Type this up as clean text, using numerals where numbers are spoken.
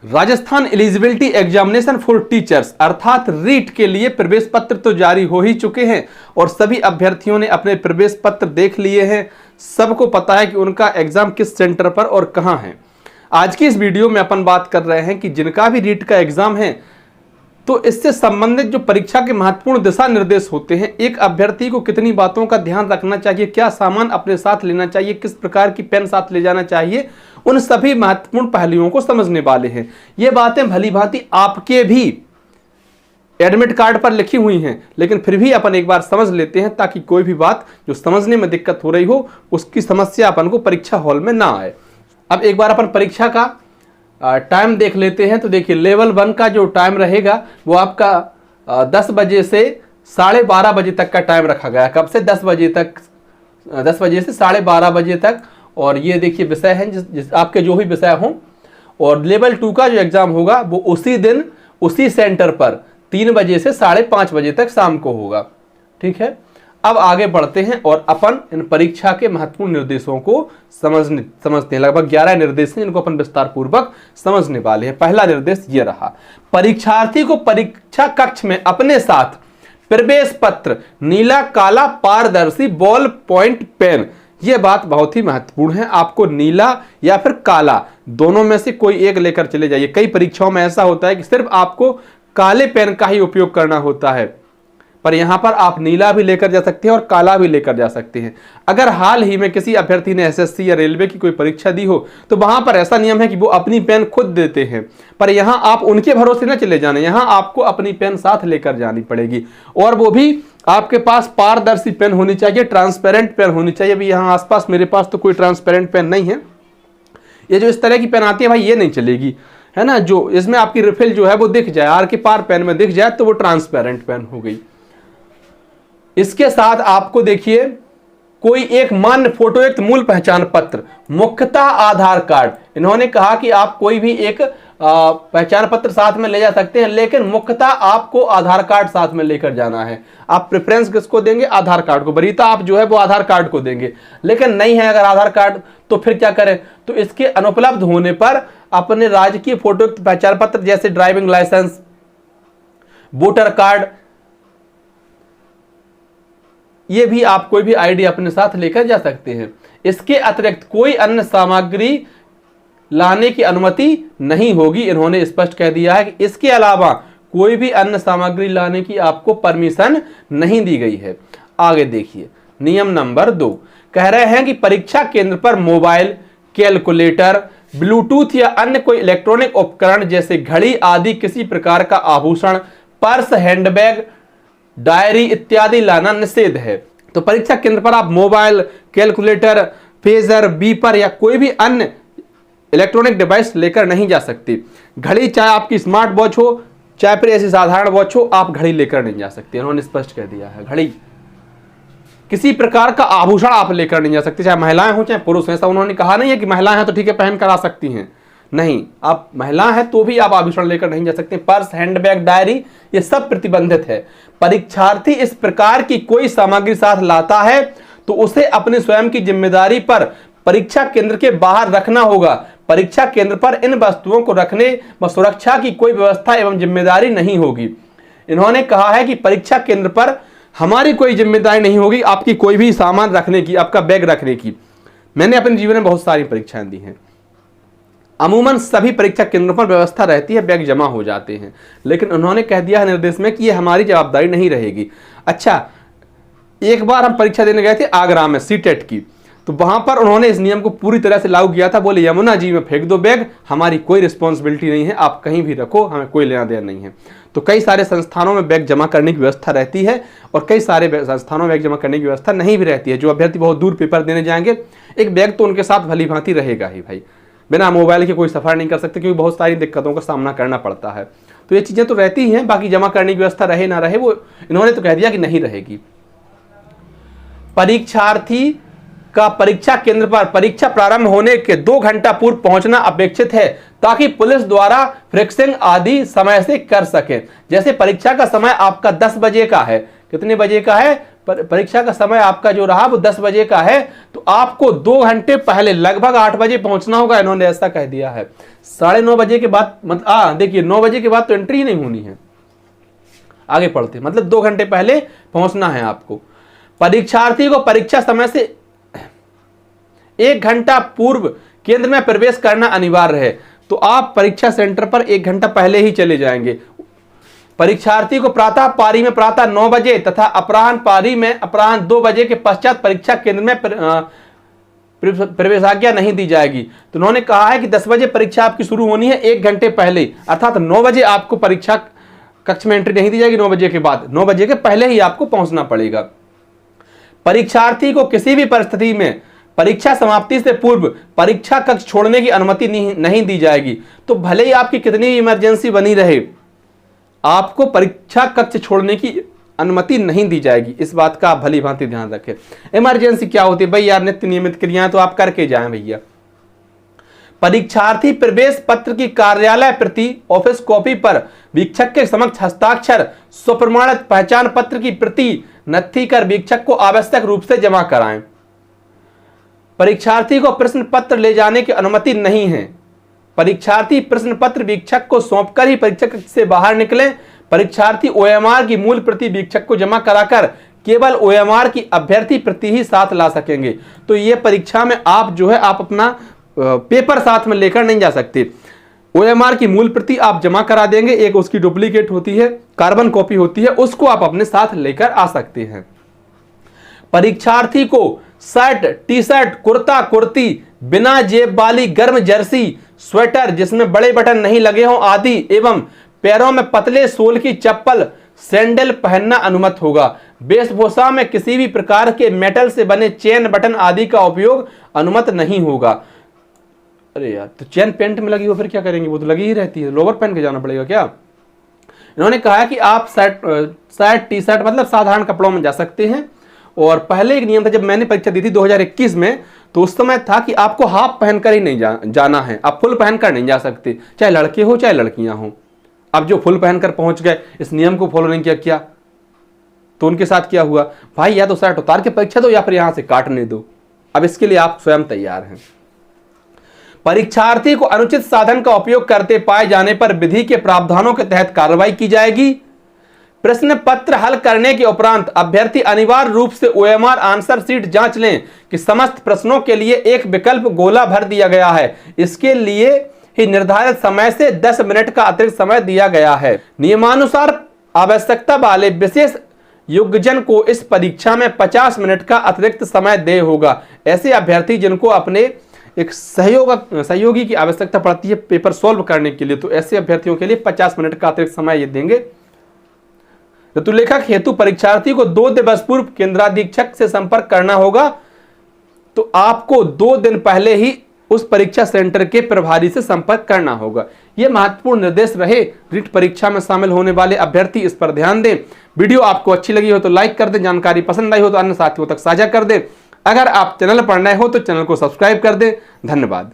Rajasthan eligibility examination for teachers अर्थात रीट के लिए प्रवेश पत्र तो जारी हो ही चुके हैं और सभी अभ्यर्थियों ने अपने प्रवेश पत्र देख लिए हैं। सबको पता है कि उनका एग्जाम किस सेंटर पर और कहां है। आज की इस वीडियो में अपन बात कर रहे हैं कि जिनका भी रीट का एग्जाम है तो इससे संबंधित जो परीक्षा के महत्वपूर्ण दिशा निर्देश होते हैं, एक अभ्यर्थी को कितनी बातों का ध्यान रखना चाहिए, क्या सामान अपने साथ लेना चाहिए, किस प्रकार की पेन साथ ले जाना चाहिए, उन सभी महत्वपूर्ण पहलुओं को समझने वाले हैं। ये बातें भली भांति आपके भी एडमिट कार्ड पर लिखी हुई हैं, लेकिन फिर भी अपन एक बार समझ लेते हैं ताकि कोई भी बात जो समझने में दिक्कत हो रही हो उसकी समस्या अपन को परीक्षा हॉल में ना आए। अब एक बार अपन परीक्षा का टाइम देख लेते हैं। तो देखिए, लेवल 1 का जो टाइम रहेगा वो आपका 10 बजे से 12:30 बजे तक का टाइम रखा गया है। कब से? 10 बजे तक, 10 बजे से 12:30 बजे तक। और ये देखिए विषय हैं जिस आपके जो भी विषय हों। और लेवल 2 का जो एग्जाम होगा वो उसी दिन उसी सेंटर पर 3 बजे से 5:30 बजे तक शाम को होगा। ठीक है, अब आगे बढ़ते हैं और अपन इन परीक्षा के महत्वपूर्ण निर्देशों को समझते हैं। लगभग 11 निर्देश हैं जिनको अपन विस्तार पूर्वक समझने वाले हैं। पहला निर्देश ये रहा, परीक्षार्थी को परीक्षा कक्ष में अपने साथ प्रवेश पत्र, नीला काला पारदर्शी बॉल पॉइंट पेन, यह बात बहुत ही महत्वपूर्ण है। आपको नीला या फिर काला दोनों में से कोई एक लेकर चले जाइए। कई परीक्षाओं में ऐसा होता है कि सिर्फ आपको काले पेन का ही उपयोग करना होता है, पर यहां पर आप नीला भी लेकर जा सकते हैं और काला भी लेकर जा सकते हैं। अगर हाल ही में किसी अभ्यर्थी ने एसएससी या रेलवे की कोई परीक्षा दी हो तो वहां पर ऐसा नियम है कि वो अपनी पेन खुद देते हैं, पर यहां आप उनके भरोसे न चले जाना, यहां आपको अपनी पेन साथ लेकर जानी पड़ेगी। और वो भी आपके पास पारदर्शी पेन होनी चाहिए, ट्रांसपेरेंट पेन होनी चाहिए। अभी यहाँ आसपास मेरे पास तो कोई ट्रांसपेरेंट पेन नहीं है। ये जो इस तरह की पेन आती है भाई, ये नहीं चलेगी, है ना। जो इसमें आपकी रिफिल जो है वो दिख जाए, आर के पार पेन में दिख जाए तो वो ट्रांसपेरेंट पेन हो गई। इसके साथ आपको देखिए कोई एक मान्य फोटोयुक्त मूल पहचान पत्र, मुख्यतः आधार कार्ड। इन्होंने कहा कि आप कोई भी एक पहचान पत्र साथ में ले जा सकते हैं, लेकिन मुख्यतः आपको आधार कार्ड साथ में लेकर जाना है। आप प्रेफरेंस किसको देंगे? आधार कार्ड को। वरीयता आप जो है वो आधार कार्ड को देंगे, लेकिन नहीं है अगर आधार कार्ड तो फिर क्या करें? तो इसके अनुपलब्ध होने पर अपने राज्य की फोटोयुक्त पहचान पत्र जैसे ड्राइविंग लाइसेंस, वोटर कार्ड, ये भी आप कोई भी आईडी अपने साथ लेकर जा सकते हैं। इसके अतिरिक्त कोई अन्य सामग्री लाने की अनुमति नहीं होगी। इन्होंने स्पष्ट कह दिया है कि इसके अलावा कोई भी अन्य सामग्री लाने की आपको परमिशन नहीं दी गई है। आगे देखिए, नियम नंबर 2 कह रहे हैं कि परीक्षा केंद्र पर मोबाइल, कैलकुलेटर, ब्लूटूथ या अन्य कोई इलेक्ट्रॉनिक उपकरण जैसे घड़ी आदि किसी प्रकार का आभूषण, पर्स, हैंडबैग, डायरी इत्यादि लाना निषेध है। तो परीक्षा केंद्र पर आप मोबाइल, कैलकुलेटर, पेजर, बीपर या कोई भी अन्य इलेक्ट्रॉनिक डिवाइस लेकर नहीं जा सकते। घड़ी, चाहे आपकी स्मार्ट वॉच हो चाहे फिर ऐसी साधारण वॉच हो, आप घड़ी लेकर नहीं जा सकते। उन्होंने स्पष्ट कह दिया है, घड़ी किसी प्रकार का आभूषण आप लेकर नहीं जा सकते, चाहे महिलाएं हो चाहे पुरुष हो। ऐसा उन्होंने कहा नहीं है कि महिलाएं हैं तो ठीक है पहन कर आ सकती हैं, नहीं, आप महिला हैं तो भी आप आभूषण लेकर नहीं जा सकते। पर्स, हैंडबैग, डायरी, ये सब प्रतिबंधित है। परीक्षार्थी इस प्रकार की कोई सामग्री साथ लाता है तो उसे अपनी स्वयं की जिम्मेदारी पर परीक्षा केंद्र के बाहर रखना होगा। परीक्षा केंद्र पर इन वस्तुओं को रखने व सुरक्षा की कोई व्यवस्था एवं जिम्मेदारी नहीं होगी। इन्होंने कहा है कि परीक्षा केंद्र पर हमारी कोई जिम्मेदारी नहीं होगी आपकी कोई भी सामान रखने की, आपका बैग रखने की। मैंने अपने जीवन में बहुत सारी परीक्षाएं दी हैं, अमूमन सभी परीक्षा केंद्रों पर व्यवस्था रहती है, बैग जमा हो जाते हैं, लेकिन उन्होंने कह दिया है निर्देश में कि ये हमारी जवाबदारी नहीं रहेगी। अच्छा, एक बार हम परीक्षा देने गए थे आगरा में सीटेट की, तो वहां पर उन्होंने इस नियम को पूरी तरह से लागू किया था। बोले यमुना जी में फेंक दो बैग, हमारी कोई रिस्पॉन्सिबिलिटी नहीं है, आप कहीं भी रखो, हमें कोई लेना देना नहीं है। तो कई सारे संस्थानों में बैग जमा करने की व्यवस्था रहती है और कई सारे संस्थानों में बैग जमा करने की व्यवस्था नहीं भी रहती है। जो अभ्यर्थी बहुत दूर पेपर देने जाएंगे, एक बैग तो उनके साथ भली भांति रहेगा ही भाई। बिना मोबाइल के कोई सफर नहीं कर सकते क्योंकि बहुत सारी दिक्कतों का सामना करना पड़ता है। तो ये चीजें तो रहती ही हैं, बाकी जमा करने की व्यवस्था रहे ना रहे वो इन्होंने तो कह दिया कि नहीं रहेगी। परीक्षार्थी का परीक्षा केंद्र पर परीक्षा प्रारंभ होने के 2 घंटा पूर्व पहुंचना अपेक्षित है ताकि पुलिस द्वारा फ्रिक्सिंग आदि समय से कर सके। जैसे परीक्षा का समय आपका 10 बजे का है, कितने बजे का है? परीक्षा का समय आपका जो रहा वो 10 बजे का है, तो आपको 2 घंटे पहले लगभग 8 बजे पहुंचना होगा। इन्होंने ऐसा कह दिया है। 9:30 बजे के बाद मतलब देखिए 9 बजे के बाद तो एंट्री नहीं होनी है। आगे पढ़ते, मतलब 2 घंटे पहले पहुंचना है आपको। परीक्षार्थी को परीक्षा समय से 1 घंटा पूर्व केंद्र में प्रवेश करना अनिवार्य है, तो आप परीक्षा सेंटर पर 1 घंटा पहले ही चले जाएंगे। परीक्षार्थी को प्रातः पारी में प्रातः 9 बजे तथा अपराह्न पारी में अपराह्न 2 बजे के पश्चात परीक्षा केंद्र में प्रवेशाज्ञा नहीं दी जाएगी। तो उन्होंने कहा है कि 10 बजे परीक्षा आपकी शुरू होनी है, 1 घंटे पहले, अर्थात 9 बजे आपको परीक्षा कक्ष में एंट्री नहीं दी जाएगी। 9 बजे के बाद, 9 बजे के पहले ही आपको पहुंचना पड़ेगा। परीक्षार्थी को किसी भी परिस्थिति में परीक्षा समाप्ति से पूर्व परीक्षा कक्ष छोड़ने की अनुमति नहीं दी जाएगी। तो भले ही आपकी कितनी भी इमरजेंसी बनी रहे, आपको परीक्षा कक्ष छोड़ने की अनुमति नहीं दी जाएगी। इस बात का आप भली भांति ध्यान रखें। इमरजेंसी क्या होती है भाई यार, नित्य नियमित क्रियाएं तो आप करके जाएं भैया। परीक्षार्थी प्रवेश पत्र की कार्यालय प्रति ऑफिस कॉपी पर वीक्षक के समक्ष हस्ताक्षर स्वप्रमाणित पहचान पत्र की प्रति नत्थी कर वीक्षक को आवश्यक रूप से जमा कराएं। परीक्षार्थी को प्रश्न पत्र ले जाने की अनुमति नहीं है। परीक्षार्थी प्रश्न पत्र वीक्षक को सौंपकर ही परीक्षा कक्ष से बाहर निकलें। परीक्षार्थी ओएमआर की मूल प्रति वीक्षक को जमा कराकर केवल ओएमआर की अभ्यर्थी प्रति ही साथ ला सकेंगे। तो ये परीक्षा में आप जो है आप अपना पेपर साथ में लेकर नहीं जा सकते। ओएमआर की मूल प्रति आप जमा करा देंगे, एक उसकी डुप्लीकेट होती है, कार्बन कॉपी होती है, उसको आप अपने साथ लेकर आ सकते हैं। परीक्षार्थी को shirt, T shirt, kurta, kurti, बिना जेब वाली गर्म जर्सी, स्वेटर जिसमें बड़े बटन नहीं लगे हों आदि एवं पैरों में पतले सोल की चप्पल, सैंडल पहनना अनुमत होगा। वेशभूषा में किसी भी प्रकार के मेटल से बने चेन, बटन आदि का उपयोग अनुमत नहीं होगा। अरे यार, तो चेन पेंट में लगी हो फिर क्या करेंगे, वो तो लगी ही रहती है, लोवर पहन के जाना पड़ेगा क्या? इन्होंने कहा है कि आप शर्ट, टी शर्ट मतलब साधारण कपड़ों में जा सकते हैं। और पहले एक नियम था, जब मैंने परीक्षा दी थी 2021 में, तो उस समय था कि आपको हाफ पहनकर ही नहीं जाना है, आप फुल पहनकर नहीं जा सकते, चाहे लड़के हो चाहे लड़कियां हो। अब जो फुल पहनकर पहुंच गए, इस नियम को फॉलो नहीं किया, तो उनके साथ क्या हुआ भाई, या तो शर्ट उतार के परीक्षा दो या फिर यहां से काटने दो। अब इसके लिए आप स्वयं तैयार हैं। परीक्षार्थी को अनुचित साधन का उपयोग करते पाए जाने पर विधि के प्रावधानों के तहत कार्रवाई की जाएगी। प्रश्न पत्र हल करने के उपरांत अभ्यर्थी अनिवार्य रूप से ओएमआर आंसर शीट जांच लें कि समस्त प्रश्नों के लिए एक विकल्प गोला भर दिया गया है। इसके लिए ही निर्धारित समय से 10 मिनट का अतिरिक्त समय दिया गया है। नियमानुसार आवश्यकता वाले विशेष योग्यजन को इस परीक्षा में 50 मिनट का अतिरिक्त समय देय होगा। ऐसे अभ्यर्थी जिनको अपने एक सहयोगी की आवश्यकता पड़ती है पेपर सॉल्व करने के लिए, तो ऐसे अभ्यर्थियों के लिए 50 मिनट का अतिरिक्त समय ये देंगे। ऋतुलेखक हेतु परीक्षार्थी को 2 दिवस पूर्व केंद्राधीक्षक से संपर्क करना होगा। तो आपको 2 दिन पहले ही उस परीक्षा सेंटर के प्रभारी से संपर्क करना होगा। यह महत्वपूर्ण निर्देश रहे। रीट परीक्षा में शामिल होने वाले अभ्यर्थी इस पर ध्यान दें। वीडियो आपको अच्छी लगी हो तो लाइक कर दें, जानकारी पसंद आई हो तो अन्य साथियों तक साझा कर दें। अगर आप चैनल पर नए हो तो चैनल को सब्सक्राइब कर दें। धन्यवाद।